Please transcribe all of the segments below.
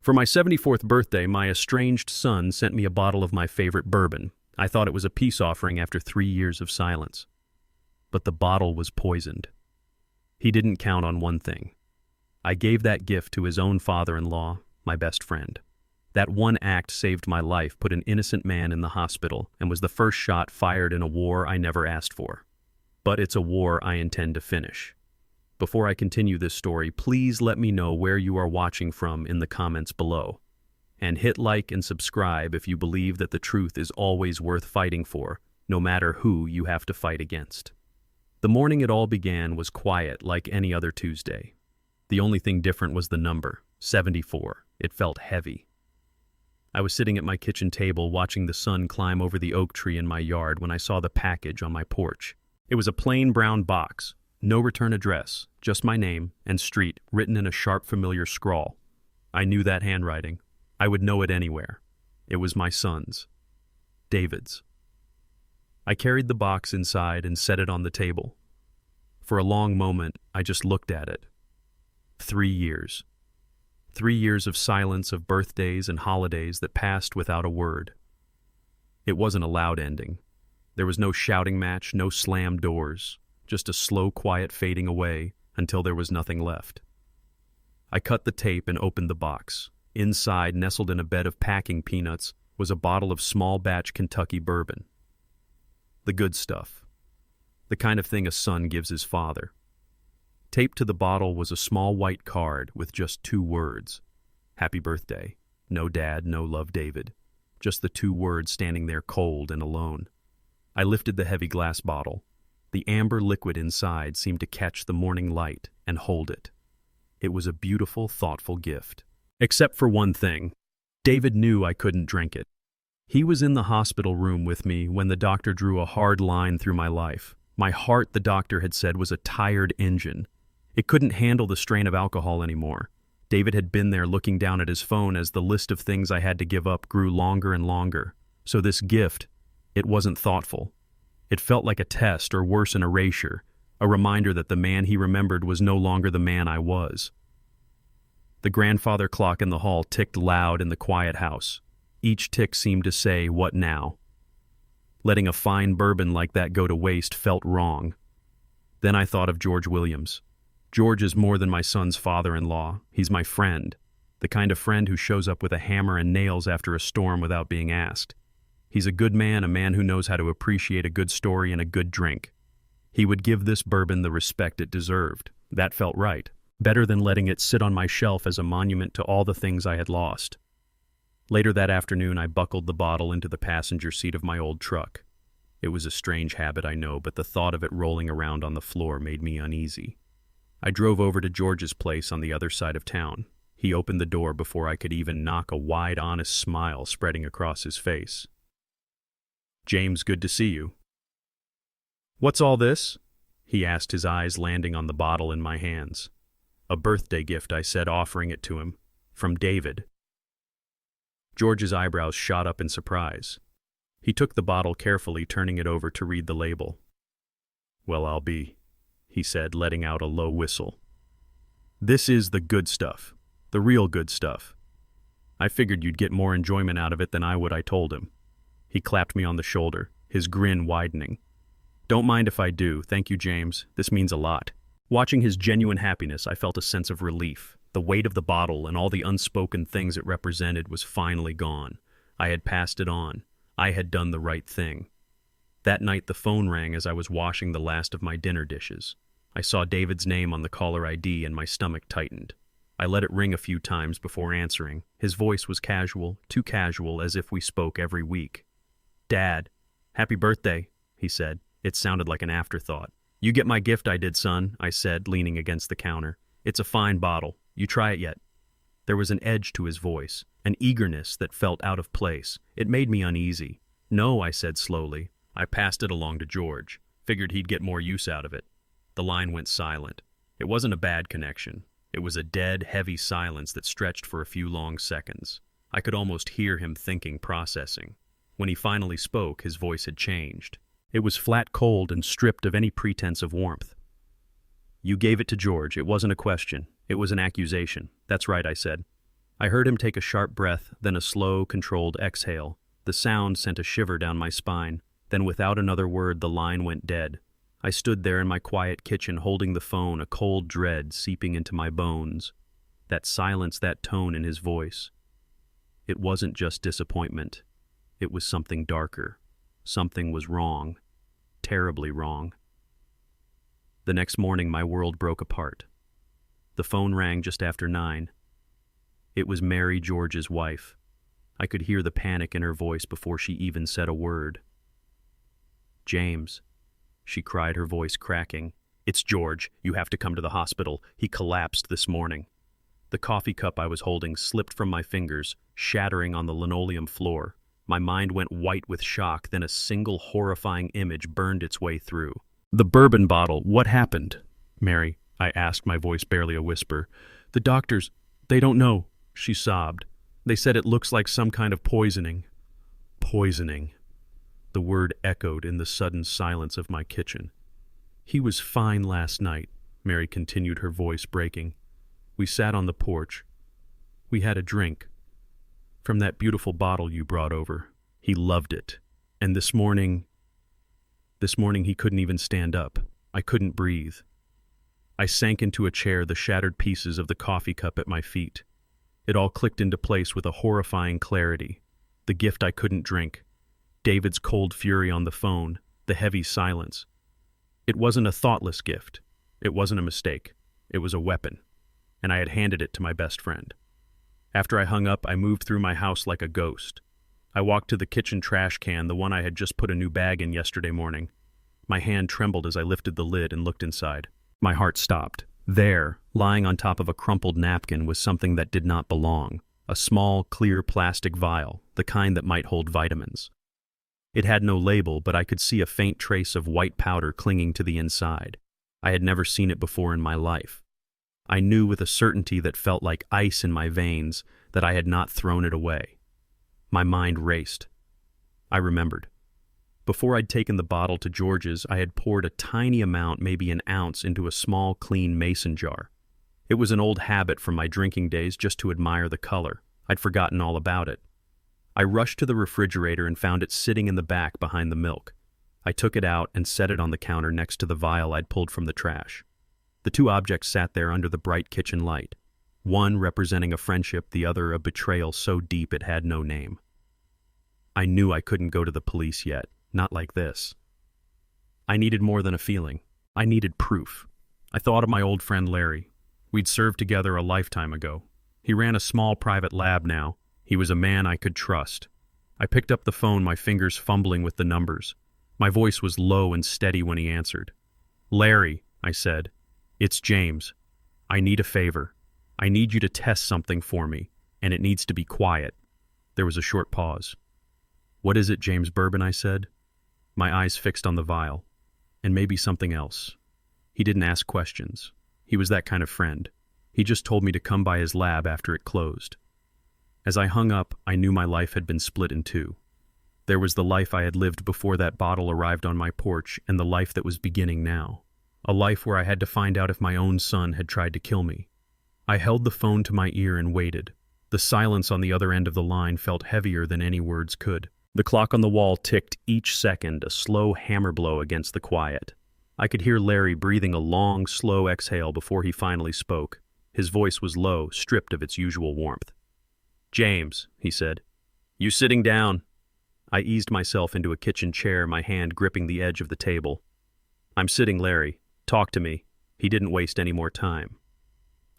For my 74th birthday, my estranged son sent me a bottle of my favorite bourbon. I thought it was a peace offering after 3 years of silence. But the bottle was poisoned. He didn't count on one thing. I gave that gift to his own father-in-law, my best friend. That one act saved my life, put an innocent man in the hospital, and was the first shot fired in a war I never asked for. But it's a war I intend to finish. Before I continue this story, please let me know where you are watching from in the comments below. And hit like and subscribe if you believe that the truth is always worth fighting for, no matter who you have to fight against. The morning it all began was quiet like any other Tuesday. The only thing different was the number, 74. It felt heavy. I was sitting at my kitchen table watching the sun climb over the oak tree in my yard when I saw the package on my porch. It was a plain brown box, no return address, just my name and street written in a sharp, familiar scrawl. I knew that handwriting. I would know it anywhere. It was my son's. David's. I carried the box inside and set it on the table. For a long moment, I just looked at it. 3 years. 3 years of silence, of birthdays and holidays that passed without a word. It wasn't a loud ending. There was no shouting match, no slammed doors, just a slow, quiet fading away until there was nothing left. I cut the tape and opened the box. Inside, nestled in a bed of packing peanuts, was a bottle of small-batch Kentucky bourbon. The good stuff. The kind of thing a son gives his father. Taped to the bottle was a small white card with just 2 words. Happy birthday. No dad, no love, David. Just the 2 words standing there cold and alone. I lifted the heavy glass bottle. The amber liquid inside seemed to catch the morning light and hold it. It was a beautiful, thoughtful gift. Except for one thing. David knew I couldn't drink it. He was in the hospital room with me when the doctor drew a hard line through my life. My heart, the doctor had said, was a tired engine. It couldn't handle the strain of alcohol anymore. David had been there looking down at his phone as the list of things I had to give up grew longer and longer. So this gift, it wasn't thoughtful. It felt like a test, or worse, an erasure, a reminder that the man he remembered was no longer the man I was. The grandfather clock in the hall ticked loud in the quiet house. Each tick seemed to say, "What now?" Letting a fine bourbon like that go to waste felt wrong. Then I thought of George Williams. George is more than my son's father-in-law. He's my friend, the kind of friend who shows up with a hammer and nails after a storm without being asked. He's a good man, a man who knows how to appreciate a good story and a good drink. He would give this bourbon the respect it deserved. That felt right. Better than letting it sit on my shelf as a monument to all the things I had lost. Later that afternoon, I buckled the bottle into the passenger seat of my old truck. It was a strange habit, I know, but the thought of it rolling around on the floor made me uneasy. I drove over to George's place on the other side of town. He opened the door before I could even knock, a wide, honest smile spreading across his face. "James, good to see you." "What's all this?" he asked, his eyes landing on the bottle in my hands. "A birthday gift," I said, offering it to him. "From David." George's eyebrows shot up in surprise. He took the bottle carefully, turning it over to read the label. "Well, I'll be," he said, letting out a low whistle. "This is the good stuff, the real good stuff. I figured you'd get more enjoyment out of it than I would," I told him. He clapped me on the shoulder, his grin widening. "Don't mind if I do. Thank you, James. This means a lot." Watching his genuine happiness, I felt a sense of relief. The weight of the bottle and all the unspoken things it represented was finally gone. I had passed it on. I had done the right thing. That night the phone rang as I was washing the last of my dinner dishes. I saw David's name on the caller ID and my stomach tightened. I let it ring a few times before answering. His voice was casual, too casual, as if we spoke every week. "Dad, happy birthday," he said. It sounded like an afterthought. "You get my gift I did, son," I said, leaning against the counter. "It's a fine bottle. You try it yet?" There was an edge to his voice, an eagerness that felt out of place. It made me uneasy. "No," I said slowly. I passed it along to George. Figured he'd get more use out of it. The line went silent. It wasn't a bad connection. It was a dead, heavy silence that stretched for a few long seconds. I could almost hear him thinking, processing. When he finally spoke, his voice had changed. It was flat cold and stripped of any pretense of warmth. "You gave it to George. It wasn't a question. It was an accusation." "That's right," I said. I heard him take a sharp breath, then a slow, controlled exhale. The sound sent a shiver down my spine. Then without another word, the line went dead. I stood there in my quiet kitchen holding the phone, a cold dread seeping into my bones. That silence, that tone in his voice. It wasn't just disappointment. It was something darker. Something was wrong. Terribly wrong. The next morning, my world broke apart. The phone rang just after 9. It was Mary George's wife. I could hear the panic in her voice before she even said a word. "James," she cried, her voice cracking. "It's George. You have to come to the hospital. He collapsed this morning." The coffee cup I was holding slipped from my fingers, shattering on the linoleum floor. My mind went white with shock, then a single horrifying image burned its way through. "The bourbon bottle, what happened?" "Mary," I asked, my voice barely a whisper. "The doctors, they don't know," she sobbed. "They said it looks like some kind of poisoning." Poisoning. The word echoed in the sudden silence of my kitchen. "He was fine last night," Mary continued, her voice breaking. "We sat on the porch. We had a drink. From that beautiful bottle you brought over. He loved it. And this morning he couldn't even stand up. I couldn't breathe." I sank into a chair, the shattered pieces of the coffee cup at my feet. It all clicked into place with a horrifying clarity. The gift I couldn't drink. David's cold fury on the phone. The heavy silence. It wasn't a thoughtless gift. It wasn't a mistake. It was a weapon. And I had handed it to my best friend. After I hung up, I moved through my house like a ghost. I walked to the kitchen trash can, the one I had just put a new bag in yesterday morning. My hand trembled as I lifted the lid and looked inside. My heart stopped. There, lying on top of a crumpled napkin, was something that did not belong. A small, clear plastic vial, the kind that might hold vitamins. It had no label, but I could see a faint trace of white powder clinging to the inside. I had never seen it before in my life. I knew with a certainty that felt like ice in my veins that I had not thrown it away. My mind raced. I remembered. Before I'd taken the bottle to George's, I had poured a tiny amount, maybe an ounce, into a small, clean mason jar. It was an old habit from my drinking days just to admire the color. I'd forgotten all about it. I rushed to the refrigerator and found it sitting in the back behind the milk. I took it out and set it on the counter next to the vial I'd pulled from the trash. The two objects sat there under the bright kitchen light, one representing a friendship, the other a betrayal so deep it had no name. I knew I couldn't go to the police yet, not like this. I needed more than a feeling. I needed proof. I thought of my old friend Larry. We'd served together a lifetime ago. He ran a small private lab now. He was a man I could trust. I picked up the phone, my fingers fumbling with the numbers. My voice was low and steady when he answered. "Larry," I said, "it's James. I need a favor. I need you to test something for me, and it needs to be quiet." There was a short pause. "What is it, James Bourbon?" I said. My eyes fixed on the vial. And maybe something else. He didn't ask questions. He was that kind of friend. He just told me to come by his lab after it closed. As I hung up, I knew my life had been split in two. There was the life I had lived before that bottle arrived on my porch, and the life that was beginning now. A life where I had to find out if my own son had tried to kill me. I held the phone to my ear and waited. The silence on the other end of the line felt heavier than any words could. The clock on the wall ticked each second, a slow hammer blow against the quiet. I could hear Larry breathing a long, slow exhale before he finally spoke. His voice was low, stripped of its usual warmth. "James," he said, "you sitting down?" I eased myself into a kitchen chair, my hand gripping the edge of the table. "I'm sitting, Larry. Talk to me." He didn't waste any more time.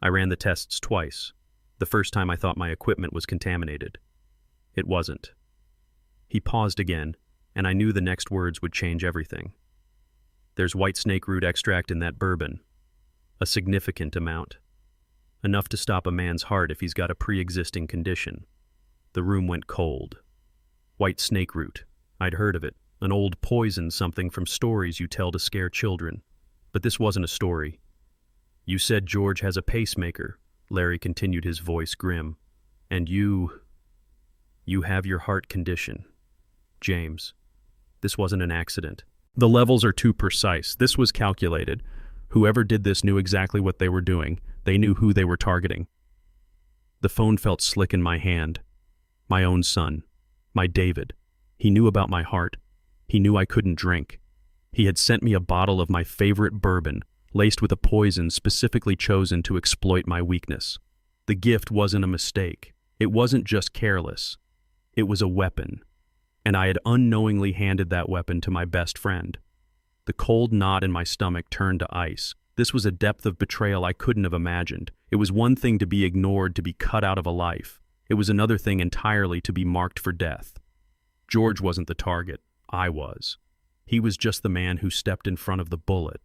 I ran the tests twice. The first time I thought my equipment was contaminated. It wasn't. He paused again, and I knew the next words would change everything. "There's white snake root extract in that bourbon. A significant amount. Enough to stop a man's heart if he's got a pre-existing condition." The room went cold. White snake root. I'd heard of it. An old poison, something from stories you tell to scare children. But this wasn't a story. "You said George has a pacemaker," Larry continued, his voice grim. "And you have your heart condition. James, this wasn't an accident. The levels are too precise. This was calculated. Whoever did this knew exactly what they were doing. They knew who they were targeting." The phone felt slick in my hand. My own son. My David. He knew about my heart. He knew I couldn't drink. He had sent me a bottle of my favorite bourbon, laced with a poison specifically chosen to exploit my weakness. The gift wasn't a mistake. It wasn't just careless. It was a weapon. And I had unknowingly handed that weapon to my best friend. The cold knot in my stomach turned to ice. This was a depth of betrayal I couldn't have imagined. It was one thing to be ignored, to be cut out of a life. It was another thing entirely to be marked for death. George wasn't the target. I was. He was just the man who stepped in front of the bullet.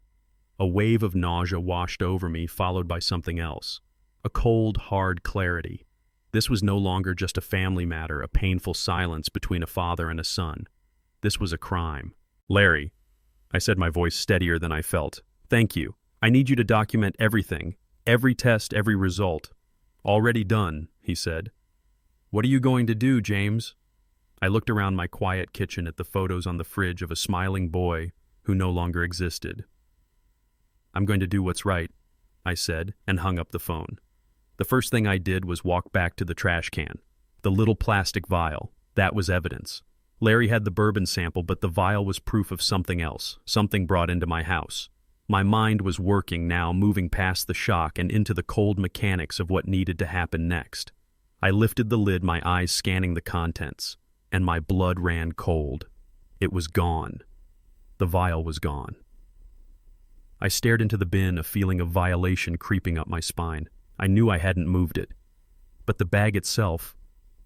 A wave of nausea washed over me, followed by something else. A cold, hard clarity. This was no longer just a family matter, a painful silence between a father and a son. This was a crime. Larry, I said, my voice steadier than I felt. Thank you. I need you to document everything. Every test, every result. Already done, he said. What are you going to do, James? I looked around my quiet kitchen at the photos on the fridge of a smiling boy who no longer existed. I'm going to do what's right, I said, and hung up the phone. The first thing I did was walk back to the trash can. The little plastic vial. That was evidence. Larry had the bourbon sample, but the vial was proof of something else, something brought into my house. My mind was working now, moving past the shock and into the cold mechanics of what needed to happen next. I lifted the lid, my eyes scanning the contents, and my blood ran cold. It was gone. The vial was gone. I stared into the bin, a feeling of violation creeping up my spine. I knew I hadn't moved it. But the bag itself,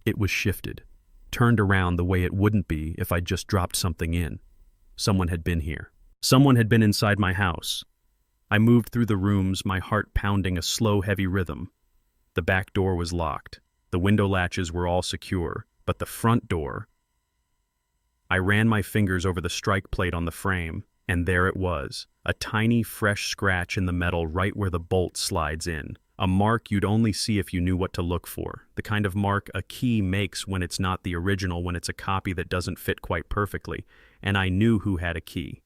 it was shifted, turned around the way it wouldn't be if I'd just dropped something in. Someone had been here. Someone had been inside my house. I moved through the rooms, my heart pounding a slow, heavy rhythm. The back door was locked. The window latches were all secure, but the front door... I ran my fingers over the strike plate on the frame, and there it was, a tiny, fresh scratch in the metal right where the bolt slides in. A mark you'd only see if you knew what to look for, the kind of mark a key makes when it's not the original, when it's a copy that doesn't fit quite perfectly, and I knew who had a key.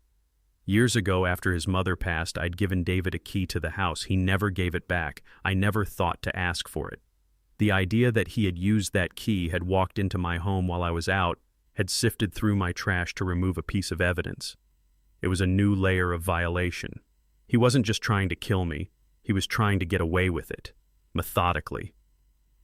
Years ago, after his mother passed, I'd given David a key to the house. He never gave it back. I never thought to ask for it. The idea that he had used that key, had walked into my home while I was out, had sifted through my trash to remove a piece of evidence. It was a new layer of violation. He wasn't just trying to kill me. He was trying to get away with it, methodically.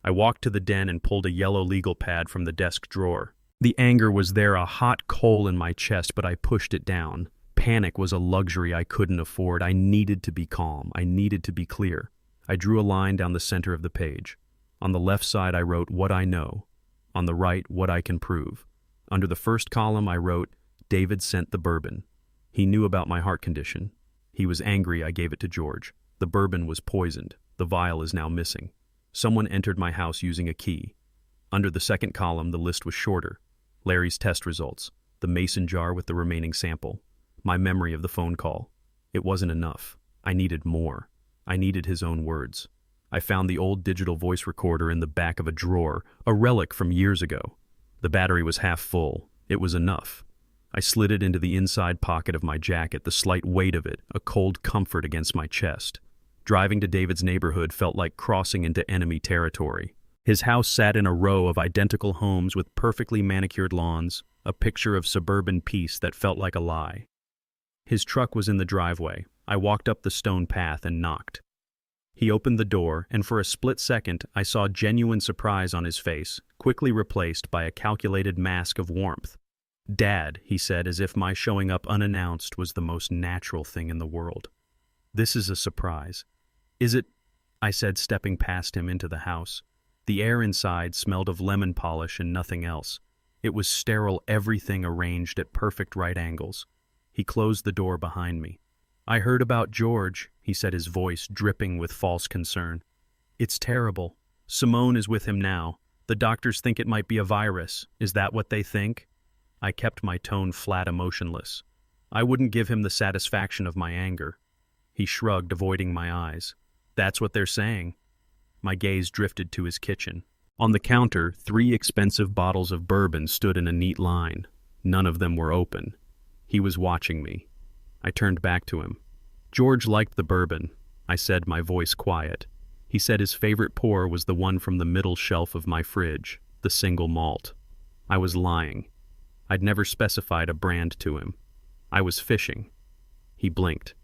I walked to the den and pulled a yellow legal pad from the desk drawer. The anger was there, a hot coal in my chest, but I pushed it down. Panic was a luxury I couldn't afford. I needed to be calm. I needed to be clear. I drew a line down the center of the page. On the left side, I wrote what I know. On the right, what I can prove. Under the first column, I wrote, David sent the bourbon. He knew about my heart condition. He was angry I gave it to George. The bourbon was poisoned. The vial is now missing. Someone entered my house using a key. Under the second column, the list was shorter. Larry's test results. The mason jar with the remaining sample. My memory of the phone call. It wasn't enough. I needed more. I needed his own words. I found the old digital voice recorder in the back of a drawer, a relic from years ago. The battery was half full. It was enough. I slid it into the inside pocket of my jacket, the slight weight of it, a cold comfort against my chest. Driving to David's neighborhood felt like crossing into enemy territory. His house sat in a row of identical homes with perfectly manicured lawns, a picture of suburban peace that felt like a lie. His truck was in the driveway. I walked up the stone path and knocked. He opened the door, and for a split second, I saw genuine surprise on his face, quickly replaced by a calculated mask of warmth. Dad, he said, as if my showing up unannounced was the most natural thing in the world. This is a surprise. Is it? I said, stepping past him into the house. The air inside smelled of lemon polish and nothing else. It was sterile, everything arranged at perfect right angles. He closed the door behind me. I heard about George, he said, his voice dripping with false concern. It's terrible. Simone is with him now. The doctors think it might be a virus. Is that what they think? I kept my tone flat, emotionless. I wouldn't give him the satisfaction of my anger. He shrugged, avoiding my eyes. That's what they're saying. My gaze drifted to his kitchen. On the counter, 3 expensive bottles of bourbon stood in a neat line. None of them were open. He was watching me. I turned back to him. George liked the bourbon, I said, my voice quiet. He said his favorite pour was the one from the middle shelf of my fridge, the single malt. I was lying. I'd never specified a brand to him. I was fishing. He blinked.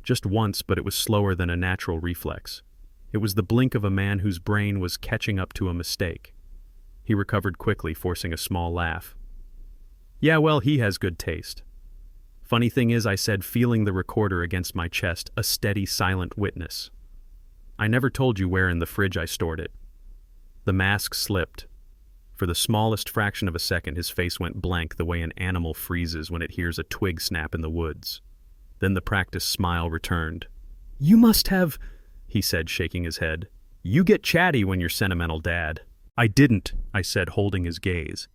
Just once, but it was slower than a natural reflex. It was the blink of a man whose brain was catching up to a mistake. He recovered quickly, forcing a small laugh. Yeah, well, he has good taste. Funny thing is, I said, feeling the recorder against my chest, a steady, silent witness. I never told you where in the fridge I stored it. The mask slipped. For the smallest fraction of a second, his face went blank the way an animal freezes when it hears a twig snap in the woods. Then the practiced smile returned. You must have, he said, shaking his head. You get chatty when you're sentimental, Dad. I didn't, I said, holding his gaze.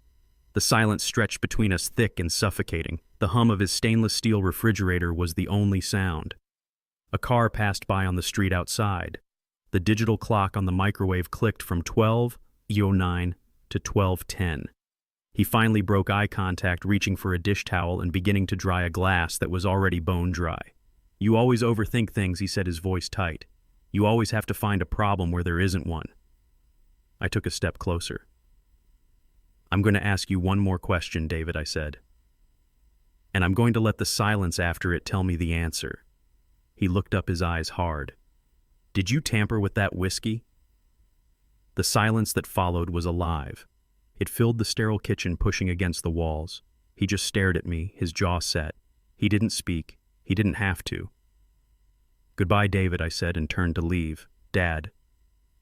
The silence stretched between us thick and suffocating. The hum of his stainless steel refrigerator was the only sound. A car passed by on the street outside. The digital clock on the microwave clicked from 12:09 to 12:10. He finally broke eye contact, reaching for a dish towel and beginning to dry a glass that was already bone dry. You always overthink things, he said, his voice tight. You always have to find a problem where there isn't one. I took a step closer. I'm going to ask you one more question, David, I said. And I'm going to let the silence after it tell me the answer. He looked up, his eyes hard. Did you tamper with that whiskey? The silence that followed was alive. It filled the sterile kitchen, pushing against the walls. He just stared at me, his jaw set. He didn't speak. He didn't have to. Goodbye, David, I said, and turned to leave. Dad.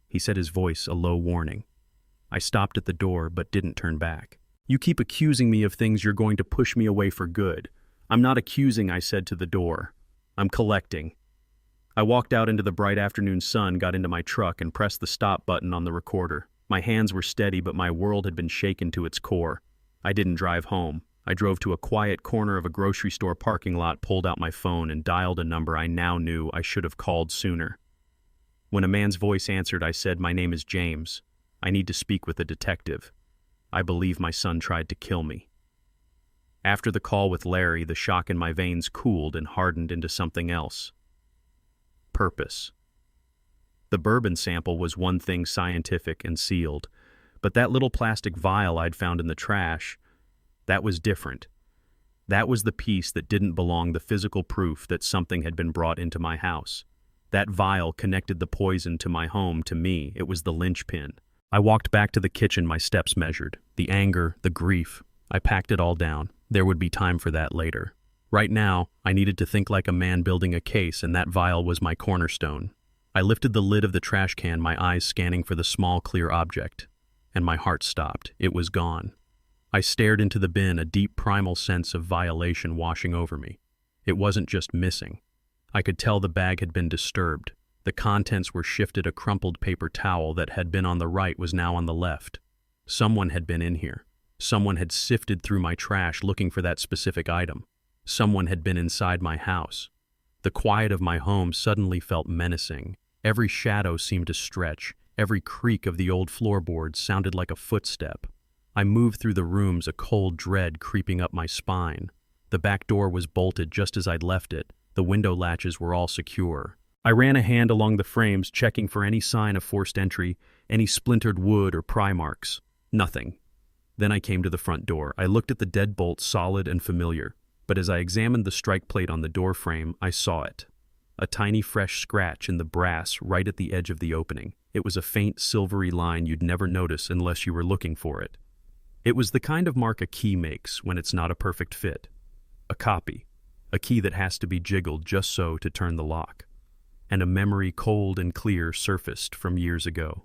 He said, his voice a low warning. I stopped at the door, but didn't turn back. You keep accusing me of things you're going to push me away for good. I'm not accusing, I said to the door. I'm collecting. I walked out into the bright afternoon sun, got into my truck, and pressed the stop button on the recorder. My hands were steady, but my world had been shaken to its core. I didn't drive home. I drove to a quiet corner of a grocery store parking lot, pulled out my phone, and dialed a number I now knew I should have called sooner. When a man's voice answered, I said, My name is James. I need to speak with a detective. I believe my son tried to kill me. After the call with Larry, the shock in my veins cooled and hardened into something else. Purpose. The bourbon sample was one thing, scientific and sealed, but that little plastic vial I'd found in the trash, that was different. That was the piece that didn't belong, the physical proof that something had been brought into my house. That vial connected the poison to my home, to me. It was the linchpin. I walked back to the kitchen, my steps measured. The anger, the grief. I packed it all down. There would be time for that later. Right now, I needed to think like a man building a case, and that vial was my cornerstone. I lifted the lid of the trash can, my eyes scanning for the small, clear object. And my heart stopped. It was gone. I stared into the bin, a deep primal sense of violation washing over me. It wasn't just missing. I could tell the bag had been disturbed. The contents were shifted. A crumpled paper towel that had been on the right was now on the left. Someone had been in here. Someone had sifted through my trash looking for that specific item. Someone had been inside my house. The quiet of my home suddenly felt menacing. Every shadow seemed to stretch. Every creak of the old floorboards sounded like a footstep. I moved through the rooms, a cold dread creeping up my spine. The back door was bolted just as I'd left it. The window latches were all secure. I ran a hand along the frames, checking for any sign of forced entry, any splintered wood or pry marks. Nothing. Then I came to the front door. I looked at the deadbolt, solid and familiar. But as I examined the strike plate on the door frame, I saw it. A tiny fresh scratch in the brass right at the edge of the opening. It was a faint silvery line you'd never notice unless you were looking for it. It was the kind of mark a key makes when it's not a perfect fit. A copy. A key that has to be jiggled just so to turn the lock. And a memory cold and clear surfaced from years ago.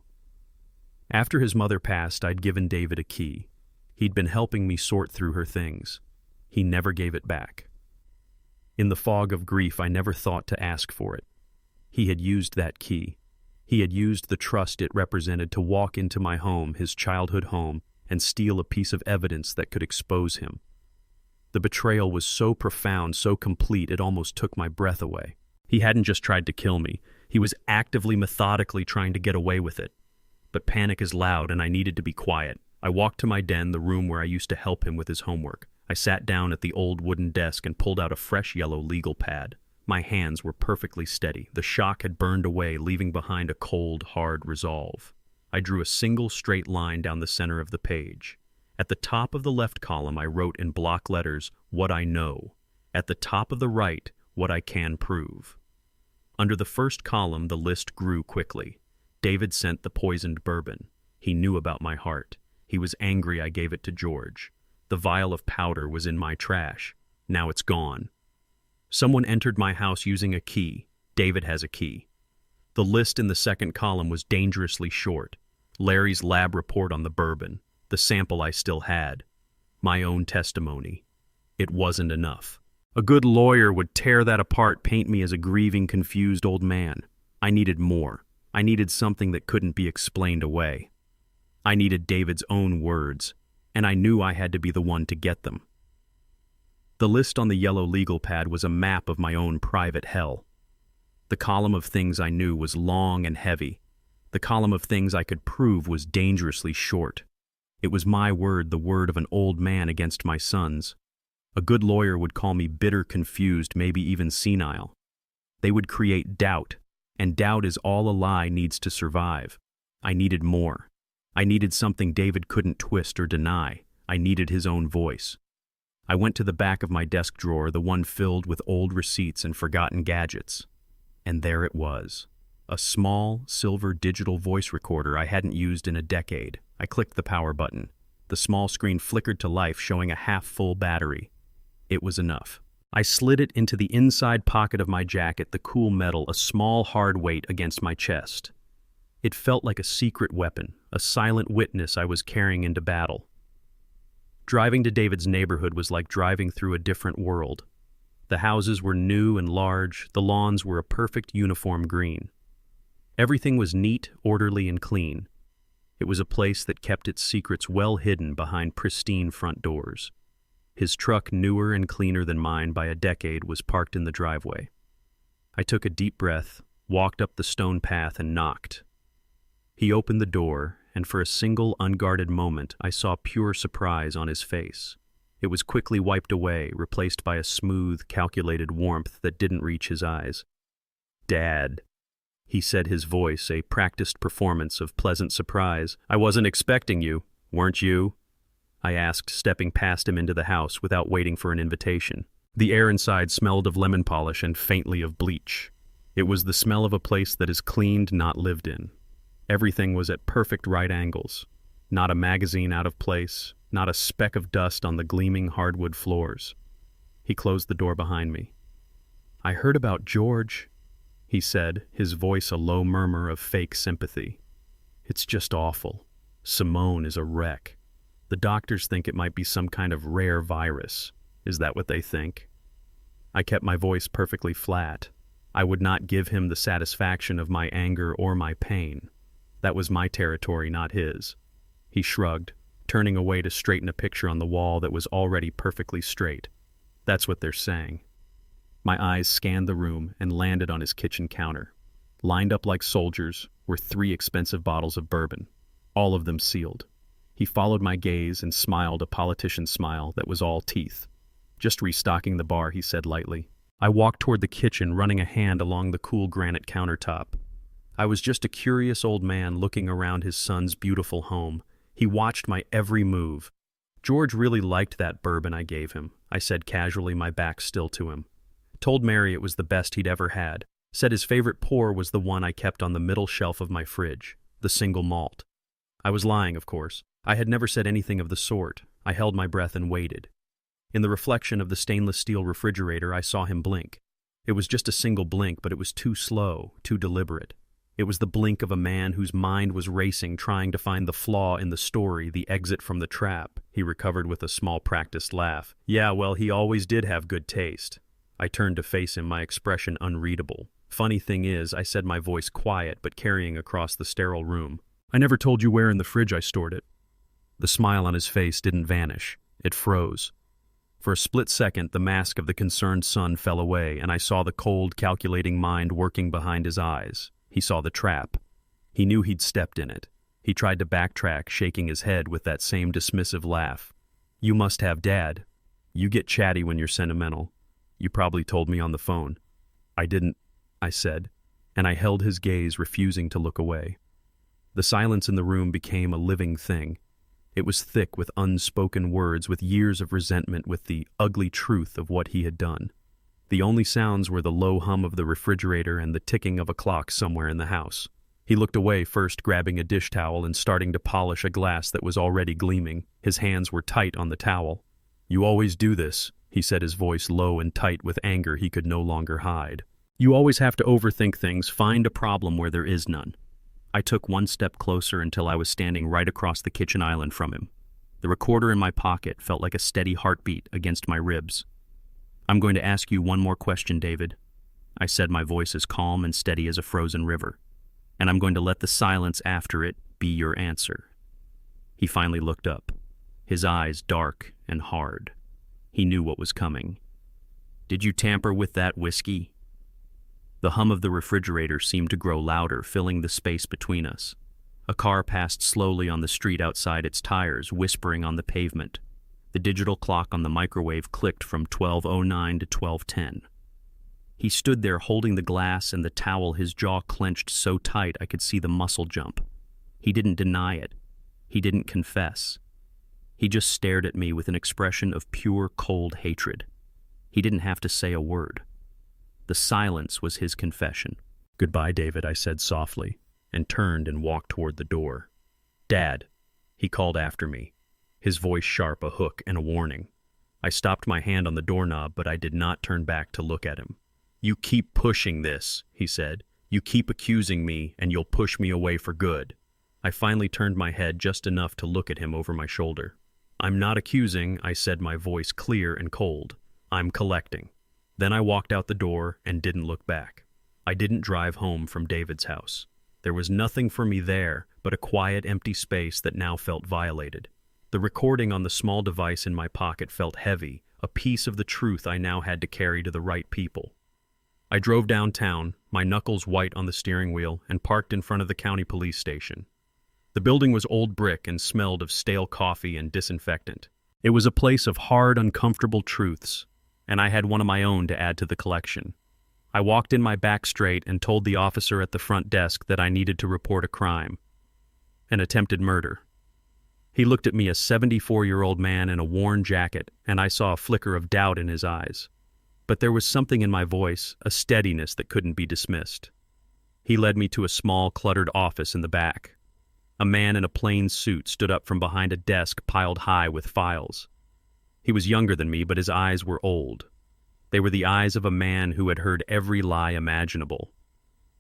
After his mother passed, I'd given David a key. He'd been helping me sort through her things. He never gave it back. In the fog of grief, I never thought to ask for it. He had used that key. He had used the trust it represented to walk into my home, his childhood home, and steal a piece of evidence that could expose him. The betrayal was so profound, so complete, it almost took my breath away. He hadn't just tried to kill me. He was actively, methodically trying to get away with it. But panic is loud, and I needed to be quiet. I walked to my den, the room where I used to help him with his homework. I sat down at the old wooden desk and pulled out a fresh yellow legal pad. My hands were perfectly steady. The shock had burned away, leaving behind a cold, hard resolve. I drew a single straight line down the center of the page. At the top of the left column, I wrote in block letters, "What I know." At the top of the right, "What I can prove." Under the first column, the list grew quickly. David sent the poisoned bourbon. He knew about my heart. He was angry I gave it to George. The vial of powder was in my trash. Now it's gone. Someone entered my house using a key. David has a key. The list in the second column was dangerously short. Larry's lab report on the bourbon, the sample I still had, my own testimony. It wasn't enough. A good lawyer would tear that apart, paint me as a grieving, confused old man. I needed more. I needed something that couldn't be explained away. I needed David's own words, and I knew I had to be the one to get them. The list on the yellow legal pad was a map of my own private hell. The column of things I knew was long and heavy. The column of things I could prove was dangerously short. It was my word, the word of an old man against my son's. A good lawyer would call me bitter, confused, maybe even senile. They would create doubt, and doubt is all a lie needs to survive. I needed more. I needed something David couldn't twist or deny. I needed his own voice. I went to the back of my desk drawer, the one filled with old receipts and forgotten gadgets. And there it was. A small, silver digital voice recorder I hadn't used in a decade. I clicked the power button. The small screen flickered to life, showing a half-full battery. It was enough. I slid it into the inside pocket of my jacket, the cool metal, a small hard weight against my chest. It felt like a secret weapon, a silent witness I was carrying into battle. Driving to David's neighborhood was like driving through a different world. The houses were new and large, the lawns were a perfect uniform green. Everything was neat, orderly, and clean. It was a place that kept its secrets well hidden behind pristine front doors. His truck, newer and cleaner than mine by a decade, was parked in the driveway. I took a deep breath, walked up the stone path, and knocked. He opened the door, and for a single unguarded moment, I saw pure surprise on his face. It was quickly wiped away, replaced by a smooth, calculated warmth that didn't reach his eyes. "Dad," he said, his voice a practiced performance of pleasant surprise. "I wasn't expecting you, weren't you?" I asked, stepping past him into the house without waiting for an invitation. The air inside smelled of lemon polish and faintly of bleach. It was the smell of a place that is cleaned, not lived in. Everything was at perfect right angles. Not a magazine out of place, not a speck of dust on the gleaming hardwood floors. He closed the door behind me. "I heard about George," he said, his voice a low murmur of fake sympathy. "It's just awful. Simone is a wreck. The doctors think it might be some kind of rare virus. Is that what they think?" I kept my voice perfectly flat. I would not give him the satisfaction of my anger or my pain. That was my territory, not his. He shrugged, turning away to straighten a picture on the wall that was already perfectly straight. "That's what they're saying." My eyes scanned the room and landed on his kitchen counter. Lined up like soldiers were 3 expensive bottles of bourbon, all of them sealed. He followed my gaze and smiled a politician's smile that was all teeth. "Just restocking the bar," he said lightly. I walked toward the kitchen, running a hand along the cool granite countertop. I was just a curious old man looking around his son's beautiful home. He watched my every move. "George really liked that bourbon I gave him," I said casually, my back still to him. Told Mary it was the best he'd ever had. Said his favorite pour was the one I kept on the middle shelf of my fridge, the single malt. I was lying, of course. I had never said anything of the sort. I held my breath and waited. In the reflection of the stainless steel refrigerator, I saw him blink. It was just a single blink, but it was too slow, too deliberate. It was the blink of a man whose mind was racing, trying to find the flaw in the story, the exit from the trap. He recovered with a small practiced laugh. "Yeah, well, he always did have good taste." I turned to face him, my expression unreadable. "Funny thing is," I said, my voice quiet but carrying across the sterile room, "I never told you where in the fridge I stored it." The smile on his face didn't vanish. It froze. For a split second, the mask of the concerned son fell away, and I saw the cold, calculating mind working behind his eyes. He saw the trap. He knew he'd stepped in it. He tried to backtrack, shaking his head with that same dismissive laugh. "You must have Dad. You get chatty when you're sentimental. You probably told me on the phone." I didn't, I said, and I held his gaze, refusing to look away. The silence in the room became a living thing. It was thick with unspoken words, with years of resentment, with the ugly truth of what he had done. The only sounds were the low hum of the refrigerator and the ticking of a clock somewhere in the house. He looked away, first grabbing a dish towel and starting to polish a glass that was already gleaming. His hands were tight on the towel. "You always do this," he said, his voice low and tight with anger he could no longer hide. "You always have to overthink things, find a problem where there is none." I took one step closer until I was standing right across the kitchen island from him. The recorder in my pocket felt like a steady heartbeat against my ribs. "I'm going to ask you one more question, David," I said, my voice as calm and steady as a frozen river. "And I'm going to let the silence after it be your answer." He finally looked up, his eyes dark and hard. He knew what was coming. "Did you tamper with that whiskey?" The hum of the refrigerator seemed to grow louder, filling the space between us. A car passed slowly on the street outside, its tires whispering on the pavement. The digital clock on the microwave clicked from 12:09 to 12:10. He stood there holding the glass and the towel, his jaw clenched so tight I could see the muscle jump. He didn't deny it. He didn't confess. He just stared at me with an expression of pure, cold hatred. He didn't have to say a word. The silence was his confession. "Goodbye, David," I said softly, and turned and walked toward the door. "Dad," he called after me, his voice sharp, a hook and a warning. I stopped my hand on the doorknob, but I did not turn back to look at him. "You keep pushing this," he said. "You keep accusing me, and you'll push me away for good." I finally turned my head just enough to look at him over my shoulder. "I'm not accusing," I said, my voice clear and cold. "I'm collecting." Then I walked out the door and didn't look back. I didn't drive home from David's house. There was nothing for me there but a quiet, empty space that now felt violated. The recording on the small device in my pocket felt heavy, a piece of the truth I now had to carry to the right people. I drove downtown, my knuckles white on the steering wheel, and parked in front of the county police station. The building was old brick and smelled of stale coffee and disinfectant. It was a place of hard, uncomfortable truths, and I had one of my own to add to the collection. I walked in my back straight and told the officer at the front desk that I needed to report a crime, an attempted murder. He looked at me, a 74-year-old man in a worn jacket, and I saw a flicker of doubt in his eyes. But there was something in my voice, a steadiness that couldn't be dismissed. He led me to a small, cluttered office in the back. A man in a plain suit stood up from behind a desk piled high with files. He was younger than me, but his eyes were old. They were the eyes of a man who had heard every lie imaginable.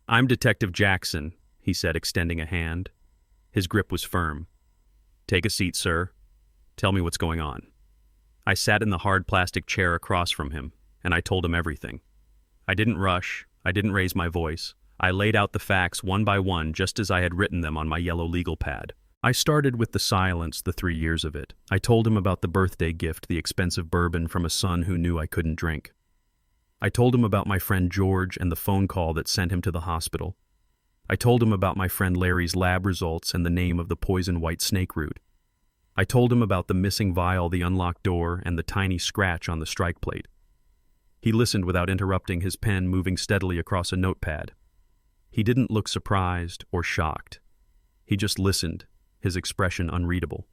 "I'm Detective Jackson," he said, extending a hand. His grip was firm. "Take a seat, sir. Tell me what's going on." I sat in the hard plastic chair across from him, and I told him everything. I didn't rush. I didn't raise my voice. I laid out the facts one by one, just as I had written them on my yellow legal pad. I started with the silence, the 3 years of it. I told him about the birthday gift, the expensive bourbon from a son who knew I couldn't drink. I told him about my friend George and the phone call that sent him to the hospital. I told him about my friend Larry's lab results and the name of the poison white snake root. I told him about the missing vial, the unlocked door, and the tiny scratch on the strike plate. He listened without interrupting, his pen moving steadily across a notepad. He didn't look surprised or shocked. He just listened, his expression unreadable.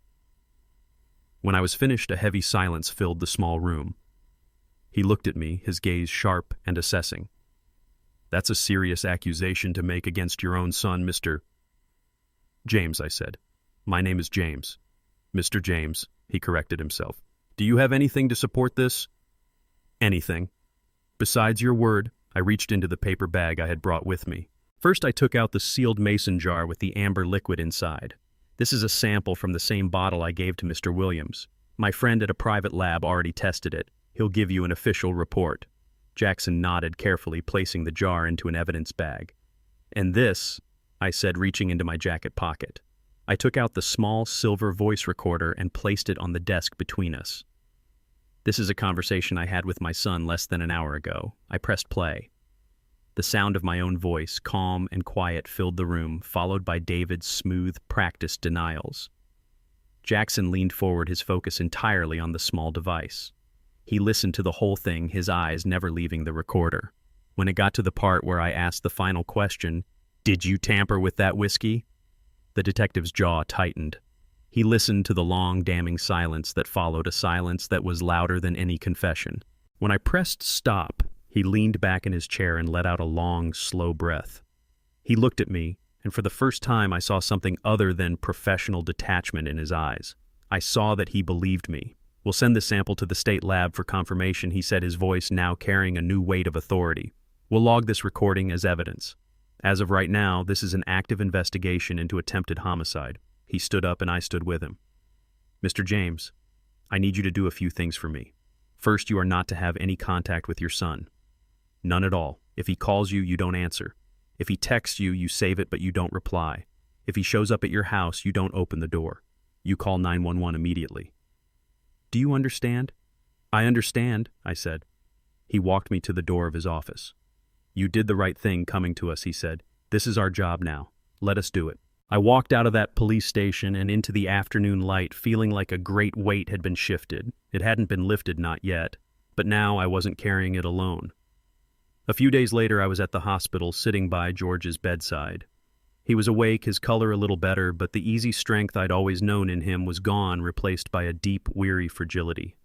When I was finished, a heavy silence filled the small room. He looked at me, his gaze sharp and assessing. "That's a serious accusation to make against your own son, Mr. James," I said. "My name is James." "Mr. James," he corrected himself. "Do you have anything to support this?" "Anything. Besides your word." I reached into the paper bag I had brought with me. First, I took out the sealed mason jar with the amber liquid inside. "This is a sample from the same bottle I gave to Mr. Williams. My friend at a private lab already tested it. He'll give you an official report." Jackson nodded carefully, placing the jar into an evidence bag. "And this," I said, reaching into my jacket pocket. I took out the small silver voice recorder and placed it on the desk between us. "This is a conversation I had with my son less than an hour ago." I pressed play. The sound of my own voice, calm and quiet, filled the room, followed by David's smooth, practiced denials. Jackson leaned forward, his focus entirely on the small device. He listened to the whole thing, his eyes never leaving the recorder. When it got to the part where I asked the final question, "Did you tamper with that whiskey?" the detective's jaw tightened. He listened to the long, damning silence that followed, a silence that was louder than any confession. When I pressed stop, he leaned back in his chair and let out a long, slow breath. He looked at me, and for the first time I saw something other than professional detachment in his eyes. I saw that he believed me. "We'll send the sample to the state lab for confirmation," he said, his voice now carrying a new weight of authority. "We'll log this recording as evidence. As of right now, this is an active investigation into attempted homicide." He stood up and I stood with him. "Mr. James, I need you to do a few things for me. First, you are not to have any contact with your son. None at all. If he calls you, you don't answer. If he texts you, you save it but you don't reply. If he shows up at your house, you don't open the door. You call 911 immediately. Do you understand?" "I understand," I said. He walked me to the door of his office. "You did the right thing coming to us," he said. "This is our job now. Let us do it." I walked out of that police station and into the afternoon light, feeling like a great weight had been shifted. It hadn't been lifted, not yet, but now I wasn't carrying it alone. A few days later, I was at the hospital, sitting by George's bedside. He was awake, his color a little better, but the easy strength I'd always known in him was gone, replaced by a deep, weary fragility.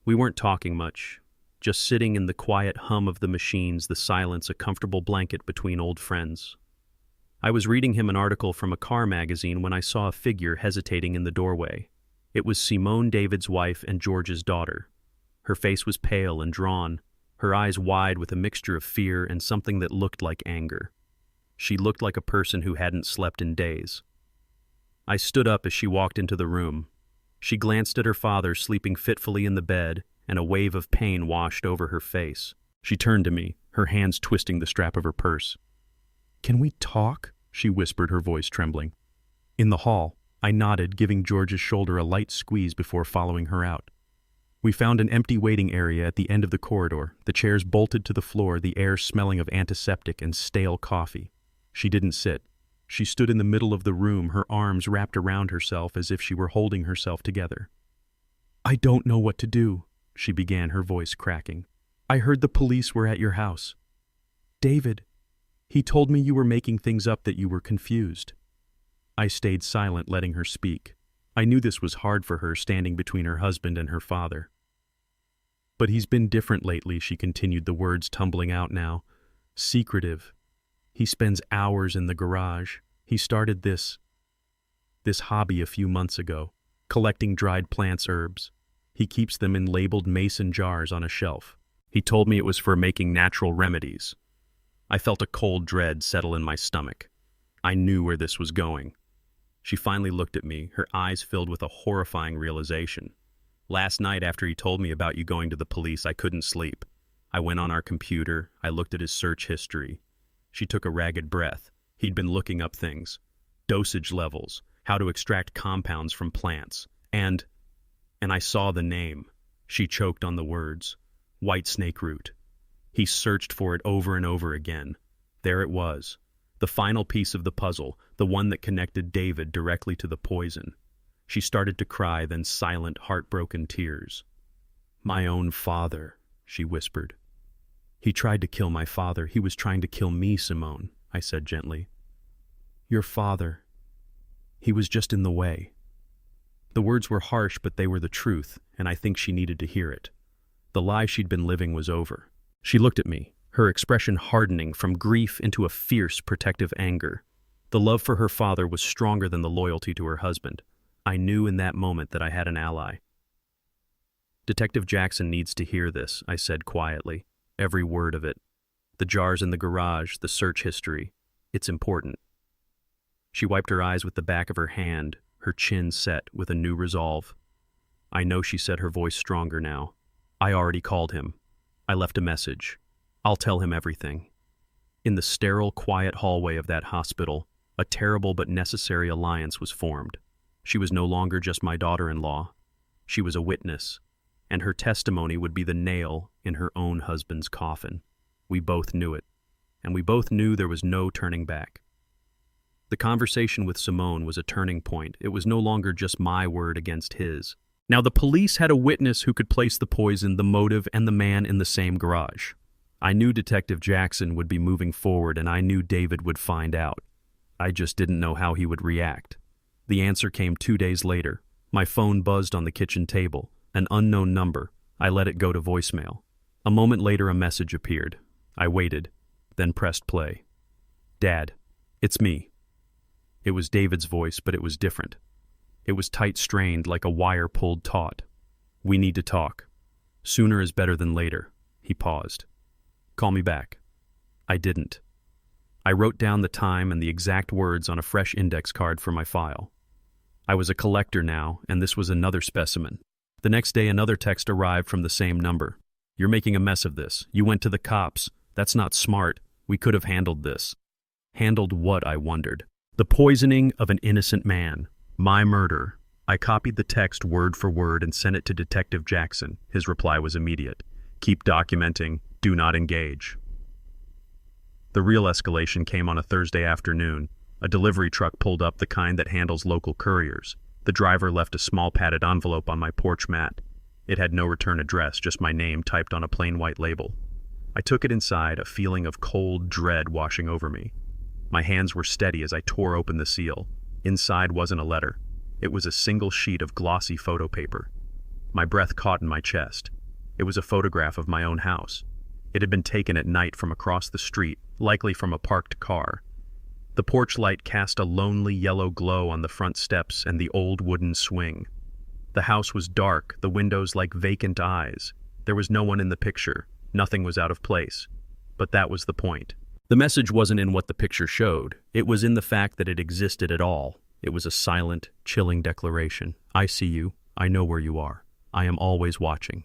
We weren't talking much, just sitting in the quiet hum of the machines, the silence, a comfortable blanket between old friends. I was reading him an article from a car magazine when I saw a figure hesitating in the doorway. It was Simone David's wife and George's daughter. Her face was pale and drawn, her eyes wide with a mixture of fear and something that looked like anger. She looked like a person who hadn't slept in days. I stood up as she walked into the room. She glanced at her father sleeping fitfully in the bed, and a wave of pain washed over her face. She turned to me, her hands twisting the strap of her purse. "Can we talk?" she whispered, her voice trembling. In the hall, I nodded, giving George's shoulder a light squeeze before following her out. We found an empty waiting area at the end of the corridor, the chairs bolted to the floor, the air smelling of antiseptic and stale coffee. She didn't sit. She stood in the middle of the room, her arms wrapped around herself as if she were holding herself together. "I don't know what to do," she began, her voice cracking. "I heard the police were at your house. David, he told me you were making things up, that you were confused." I stayed silent, letting her speak. I knew this was hard for her, standing between her husband and her father. "But he's been different lately," she continued, the words tumbling out now. "Secretive. He spends hours in the garage. He started this hobby a few months ago, collecting dried plants, herbs. He keeps them in labeled mason jars on a shelf. He told me it was for making natural remedies." I felt a cold dread settle in my stomach. I knew where this was going. She finally looked at me, her eyes filled with a horrifying realization. "Last night, after he told me about you going to the police, I couldn't sleep. I went on our computer, I looked at his search history." She took a ragged breath. He'd been looking up things. Dosage levels, how to extract compounds from plants, and I saw the name. She choked on the words. White snake root. He searched for it over and over again. There it was. The final piece of the puzzle, the one that connected David directly to the poison. She started to cry, then silent, heartbroken tears. "My own father," she whispered. "He tried to kill my father. He was trying to kill me, Simone," I said gently. "Your father. He was just in the way." The words were harsh, but they were the truth, and I think she needed to hear it. The lie she'd been living was over. She looked at me, her expression hardening from grief into a fierce, protective anger. The love for her father was stronger than the loyalty to her husband. I knew in that moment that I had an ally. "Detective Jackson needs to hear this," I said quietly. "Every word of it. The jars in the garage, the search history. It's important." She wiped her eyes with the back of her hand, her chin set with a new resolve. "I know," she said, her voice stronger now. "I already called him. I left a message. I'll tell him everything." In the sterile, quiet hallway of that hospital, a terrible but necessary alliance was formed. She was no longer just my daughter-in-law. She was a witness, and her testimony would be the nail in her own husband's coffin. We both knew it, and we both knew there was no turning back. The conversation with Simone was a turning point. It was no longer just my word against his. Now the police had a witness who could place the poison, the motive, and the man in the same garage. I knew Detective Jackson would be moving forward, and I knew David would find out. I just didn't know how he would react. The answer came 2 days later. My phone buzzed on the kitchen table. An unknown number. I let it go to voicemail. A moment later, a message appeared. I waited, then pressed play. "Dad, it's me." It was David's voice, but it was different. It was tight-strained, like a wire pulled taut. "We need to talk. Sooner is better than later." He paused. "Call me back." I didn't. I wrote down the time and the exact words on a fresh index card for my file. I was a collector now, and this was another specimen. The next day, another text arrived from the same number. "You're making a mess of this. You went to the cops. That's not smart. We could have handled this." Handled what, I wondered. The poisoning of an innocent man. My murder. I copied the text word for word and sent it to Detective Jackson. His reply was immediate. "Keep documenting. Do not engage." The real escalation came on a Thursday afternoon. A delivery truck pulled up, the kind that handles local couriers. The driver left a small padded envelope on my porch mat. It had no return address, just my name typed on a plain white label. I took it inside, a feeling of cold dread washing over me. My hands were steady as I tore open the seal. Inside wasn't a letter. It was a single sheet of glossy photo paper. My breath caught in my chest. It was a photograph of my own house. It had been taken at night from across the street, likely from a parked car. The porch light cast a lonely yellow glow on the front steps and the old wooden swing. The house was dark, the windows like vacant eyes. There was no one in the picture. Nothing was out of place. But that was the point. The message wasn't in what the picture showed. It was in the fact that it existed at all. It was a silent, chilling declaration. "I see you. I know where you are. I am always watching."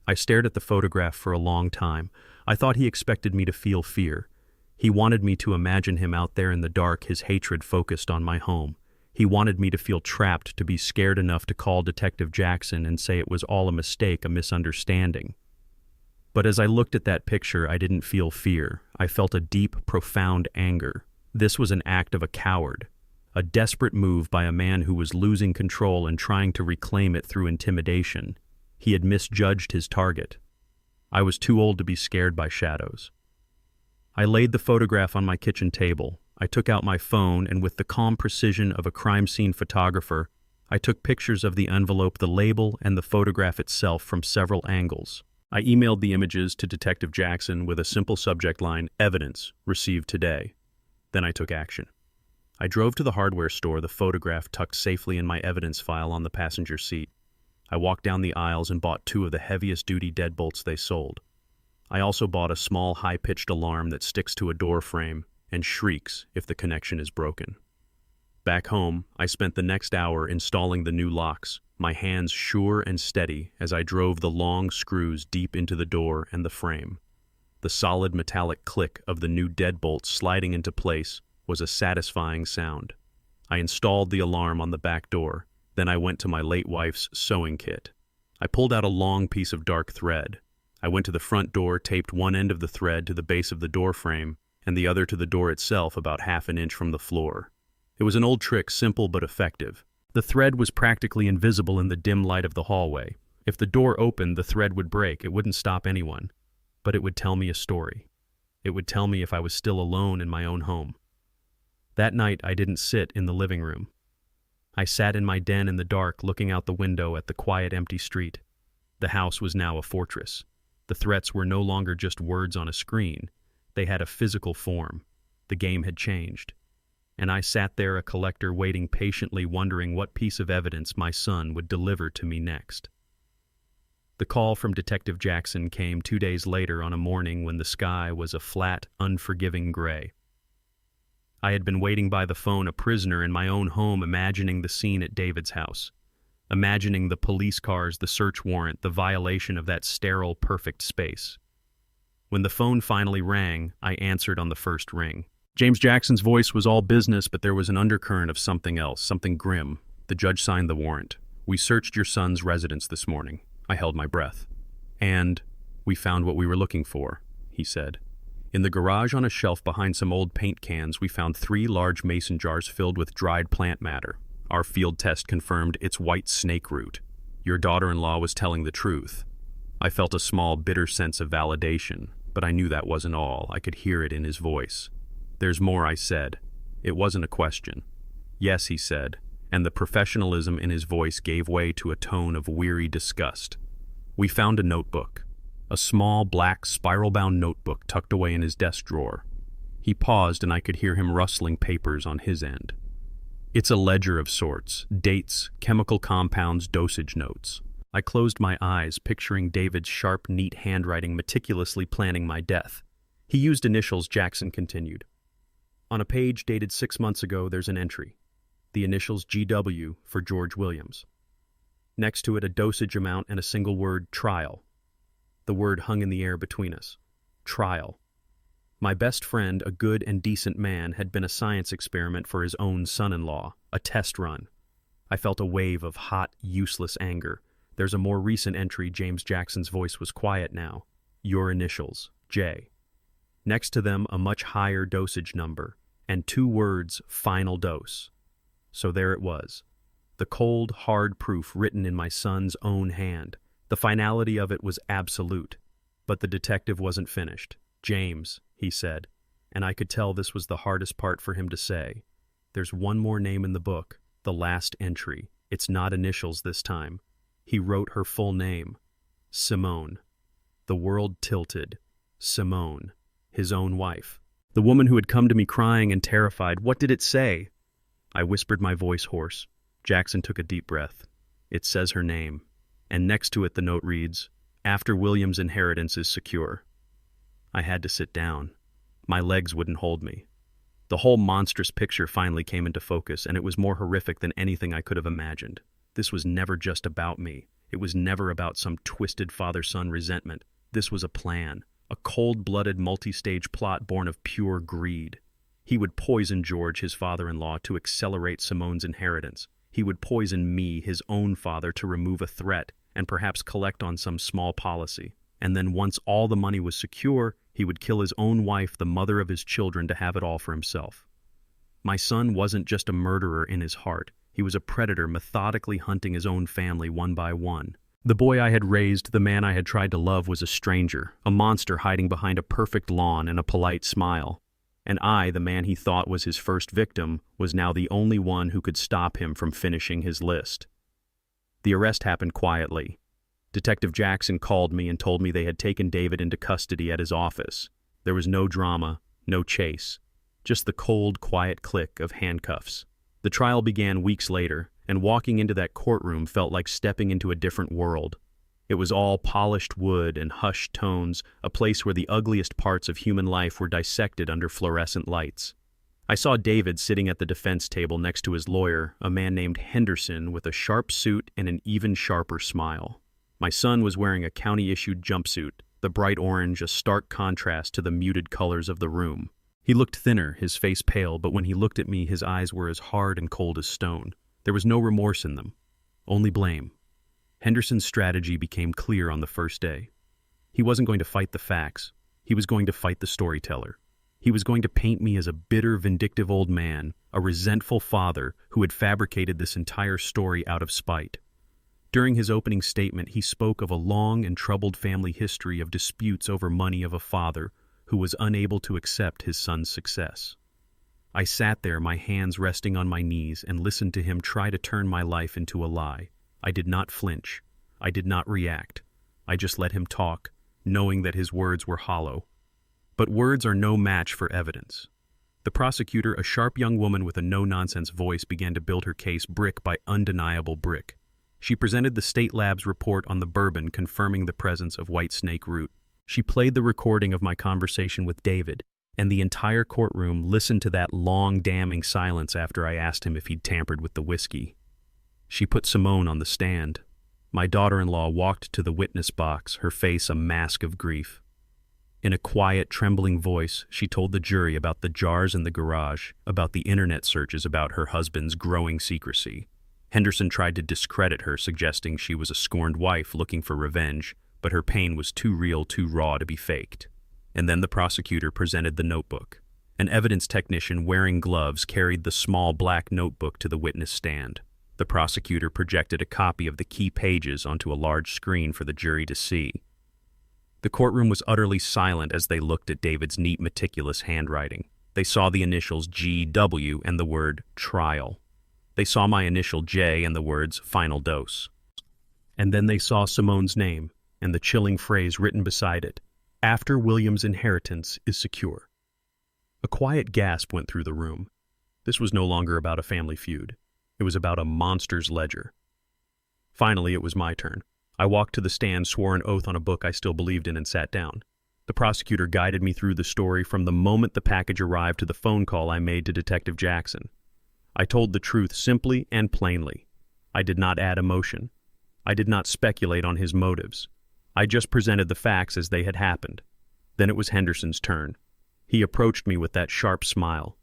I stared at the photograph for a long time. I thought he expected me to feel fear. He wanted me to imagine him out there in the dark, his hatred focused on my home. He wanted me to feel trapped, to be scared enough to call Detective Jackson and say it was all a mistake, a misunderstanding. But as I looked at that picture, I didn't feel fear. I felt a deep, profound anger. This was an act of a coward, a desperate move by a man who was losing control and trying to reclaim it through intimidation. He had misjudged his target. I was too old to be scared by shadows. I laid the photograph on my kitchen table. I took out my phone, and with the calm precision of a crime scene photographer, I took pictures of the envelope, the label, and the photograph itself from several angles. I emailed the images to Detective Jackson with a simple subject line, "Evidence, received today." Then I took action. I drove to the hardware store, the photograph tucked safely in my evidence file on the passenger seat. I walked down the aisles and bought 2 of the heaviest-duty deadbolts they sold. I also bought a small, high-pitched alarm that sticks to a door frame and shrieks if the connection is broken. Back home, I spent the next hour installing the new locks, my hands sure and steady as I drove the long screws deep into the door and the frame. The solid metallic click of the new deadbolt sliding into place was a satisfying sound. I installed the alarm on the back door. Then I went to my late wife's sewing kit. I pulled out a long piece of dark thread. I went to the front door, taped one end of the thread to the base of the door frame, and the other to the door itself about half an inch from the floor. It was an old trick, simple but effective. The thread was practically invisible in the dim light of the hallway. If the door opened, the thread would break. It wouldn't stop anyone. But it would tell me a story. It would tell me if I was still alone in my own home. That night, I didn't sit in the living room. I sat in my den in the dark, looking out the window at the quiet, empty street. The house was now a fortress. The threats were no longer just words on a screen. They had a physical form. The game had changed. And I sat there, a collector, waiting patiently, wondering what piece of evidence my son would deliver to me next. The call from Detective Jackson came 2 days later on a morning when the sky was a flat, unforgiving gray. I had been waiting by the phone, a prisoner in my own home, imagining the scene at David's house. Imagining the police cars, the search warrant, the violation of that sterile, perfect space. When the phone finally rang, I answered on the first ring. James Jackson's voice was all business, but there was an undercurrent of something else, something grim. The judge signed the warrant. "We searched your son's residence this morning." I held my breath. "And we found what we were looking for," he said. "In the garage on a shelf behind some old paint cans, we found 3 large mason jars filled with dried plant matter. Our field test confirmed it's white snake root. Your daughter-in-law was telling the truth." I felt a small, bitter sense of validation. But I knew that wasn't all. I could hear it in his voice. "There's more," I said. It wasn't a question. "Yes," he said, and the professionalism in his voice gave way to a tone of weary disgust. "We found a notebook. A small, black, spiral-bound notebook tucked away in his desk drawer." He paused, and I could hear him rustling papers on his end. "It's a ledger of sorts, dates, chemical compounds, dosage notes." I closed my eyes, picturing David's sharp, neat handwriting meticulously planning my death. "He used initials," Jackson continued. "On a page dated 6 months ago, there's an entry. The initials GW for George Williams. Next to it, a dosage amount and a single word, trial. The word hung in the air between us. Trial. My best friend, a good and decent man, had been a science experiment for his own son-in-law, a test run. I felt a wave of hot, useless anger. "There's a more recent entry." James Jackson's voice was quiet now. "Your initials, J. Next to them, a much higher dosage number, and 2 words, final dose." So there it was. The cold, hard proof written in my son's own hand. The finality of it was absolute. But the detective wasn't finished. "James," he said, and I could tell this was the hardest part for him to say. "There's one more name in the book, the last entry. It's not initials this time." He wrote her full name. Simone. The world tilted. Simone. His own wife. The woman who had come to me crying and terrified. What did it say? I whispered, my voice hoarse. Jackson took a deep breath. "It says her name. And next to it the note reads, 'After William's inheritance is secure.'" I had to sit down. My legs wouldn't hold me. The whole monstrous picture finally came into focus, and it was more horrific than anything I could have imagined. This was never just about me. It was never about some twisted father-son resentment. This was a plan, a cold-blooded multi-stage plot born of pure greed. He would poison George, his father-in-law, to accelerate Simone's inheritance. He would poison me, his own father, to remove a threat and perhaps collect on some small policy. And then once all the money was secure, he would kill his own wife, the mother of his children, to have it all for himself. My son wasn't just a murderer in his heart. He was a predator methodically hunting his own family one by one. The boy I had raised, the man I had tried to love, was a stranger, a monster hiding behind a perfect lawn and a polite smile. And I, the man he thought was his first victim, was now the only one who could stop him from finishing his list. The arrest happened quietly. Detective Jackson called me and told me they had taken David into custody at his office. There was no drama, no chase, just the cold, quiet click of handcuffs. The trial began weeks later, and walking into that courtroom felt like stepping into a different world. It was all polished wood and hushed tones, a place where the ugliest parts of human life were dissected under fluorescent lights. I saw David sitting at the defense table next to his lawyer, a man named Henderson with a sharp suit and an even sharper smile. My son was wearing a county-issued jumpsuit, the bright orange a stark contrast to the muted colors of the room. He looked thinner, his face pale, but when he looked at me, his eyes were as hard and cold as stone. There was no remorse in them, only blame. Henderson's strategy became clear on the first day. He wasn't going to fight the facts. He was going to fight the storyteller. He was going to paint me as a bitter, vindictive old man, a resentful father who had fabricated this entire story out of spite. During his opening statement, he spoke of a long and troubled family history of disputes over money of a father who was unable to accept his son's success. I sat there, my hands resting on my knees, and listened to him try to turn my life into a lie. I did not flinch. I did not react. I just let him talk, knowing that his words were hollow. But words are no match for evidence. The prosecutor, a sharp young woman with a no-nonsense voice, began to build her case brick by undeniable brick. She presented the state lab's report on the bourbon confirming the presence of white snake root. She played the recording of my conversation with David, and the entire courtroom listened to that long, damning silence after I asked him if he'd tampered with the whiskey. She put Simone on the stand. My daughter-in-law walked to the witness box, her face a mask of grief. In a quiet, trembling voice, she told the jury about the jars in the garage, about the internet searches about her husband's growing secrecy. Henderson tried to discredit her, suggesting she was a scorned wife looking for revenge, but her pain was too real, too raw to be faked. And then the prosecutor presented the notebook. An evidence technician wearing gloves carried the small black notebook to the witness stand. The prosecutor projected a copy of the key pages onto a large screen for the jury to see. The courtroom was utterly silent as they looked at David's neat, meticulous handwriting. They saw the initials GW and the word trial. They saw my initial J and the words final dose. And then they saw Simone's name and the chilling phrase written beside it, after William's inheritance is secure. A quiet gasp went through the room. This was no longer about a family feud. It was about a monster's ledger. Finally, it was my turn. I walked to the stand, swore an oath on a book I still believed in, and sat down. The prosecutor guided me through the story from the moment the package arrived to the phone call I made to Detective Jackson. I told the truth simply and plainly. I did not add emotion. I did not speculate on his motives. I just presented the facts as they had happened. Then it was Henderson's turn. He approached me with that sharp smile.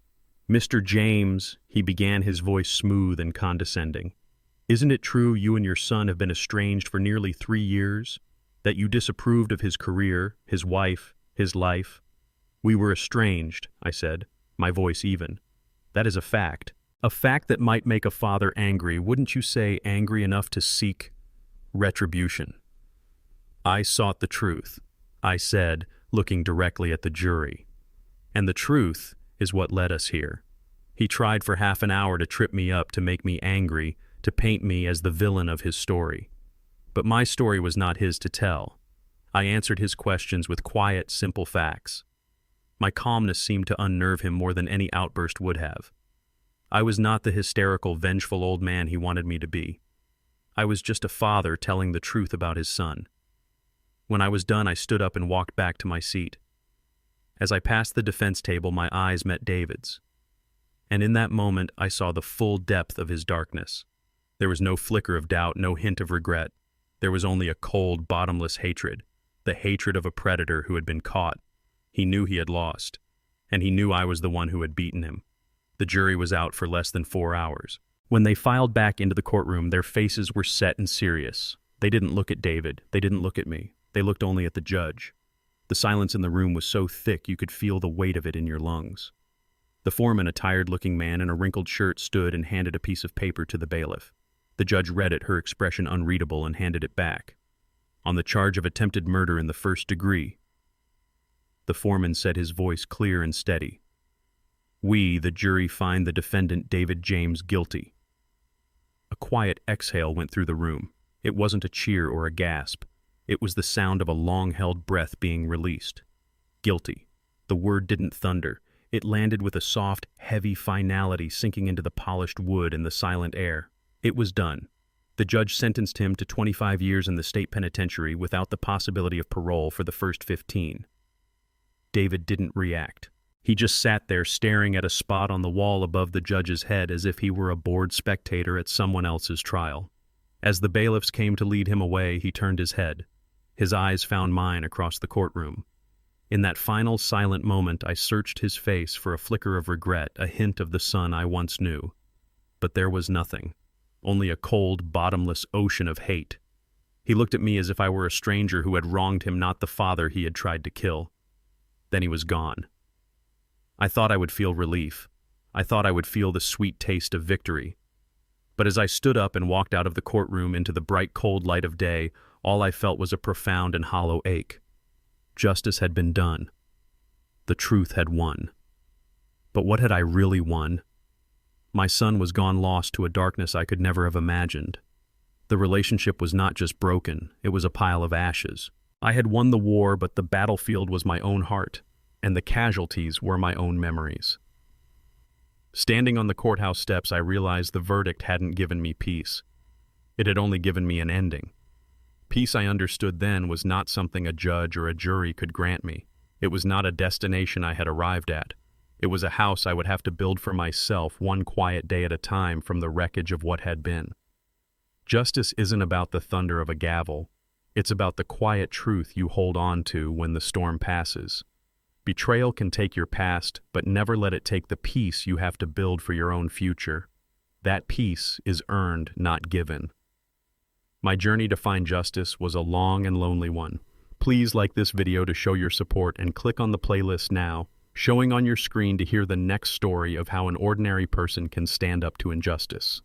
"Mr. James," he began, his voice smooth and condescending, "isn't it true you and your son have been estranged for nearly 3 years? That you disapproved of his career, his wife, his life?" "We were estranged," I said, my voice even. "That is a fact. A fact that might make a father angry, wouldn't you say angry enough to seek retribution?" "I sought the truth," I said, looking directly at the jury. "And the truth is what led us here. He tried for half an hour to trip me up, to make me angry, to paint me as the villain of his story. But my story was not his to tell. I answered his questions with quiet, simple facts. My calmness seemed to unnerve him more than any outburst would have. I was not the hysterical, vengeful old man he wanted me to be. I was just a father telling the truth about his son. When I was done, I stood up and walked back to my seat. As I passed the defense table, my eyes met David's. And in that moment, I saw the full depth of his darkness. There was no flicker of doubt, no hint of regret. There was only a cold, bottomless hatred, the hatred of a predator who had been caught. He knew he had lost, and he knew I was the one who had beaten him. The jury was out for less than 4 hours. When they filed back into the courtroom, their faces were set and serious. They didn't look at David. They didn't look at me. They looked only at the judge. The silence in the room was so thick you could feel the weight of it in your lungs. The foreman, a tired-looking man in a wrinkled shirt, stood and handed a piece of paper to the bailiff. The judge read it, her expression unreadable, and handed it back. "On the charge of attempted murder in the 1st degree." The foreman said, his voice clear and steady. "We, the jury, find the defendant David James guilty." A quiet exhale went through the room. It wasn't a cheer or a gasp. It was the sound of a long-held breath being released. Guilty. The word didn't thunder. It landed with a soft, heavy finality sinking into the polished wood and the silent air. It was done. The judge sentenced him to 25 years in the state penitentiary without the possibility of parole for the first 15. David didn't react. He just sat there staring at a spot on the wall above the judge's head as if he were a bored spectator at someone else's trial. As the bailiffs came to lead him away, he turned his head. His eyes found mine across the courtroom. In that final silent moment, I searched his face for a flicker of regret, a hint of the son I once knew. But there was nothing. Only a cold, bottomless ocean of hate. He looked at me as if I were a stranger who had wronged him, not the father he had tried to kill. Then he was gone. I thought I would feel relief. I thought I would feel the sweet taste of victory. But as I stood up and walked out of the courtroom into the bright, cold light of day, all I felt was a profound and hollow ache. Justice had been done. The truth had won. But what had I really won? My son was gone, lost to a darkness I could never have imagined. The relationship was not just broken, it was a pile of ashes. I had won the war, but the battlefield was my own heart, and the casualties were my own memories. Standing on the courthouse steps, I realized the verdict hadn't given me peace. It had only given me an ending. Peace, I understood then, was not something a judge or a jury could grant me. It was not a destination I had arrived at. It was a house I would have to build for myself, one quiet day at a time, from the wreckage of what had been. Justice isn't about the thunder of a gavel. It's about the quiet truth you hold on to when the storm passes. Betrayal can take your past, but never let it take the peace you have to build for your own future. That peace is earned, not given. My journey to find justice was a long and lonely one. Please like this video to show your support and click on the playlist now, showing on your screen, to hear the next story of how an ordinary person can stand up to injustice.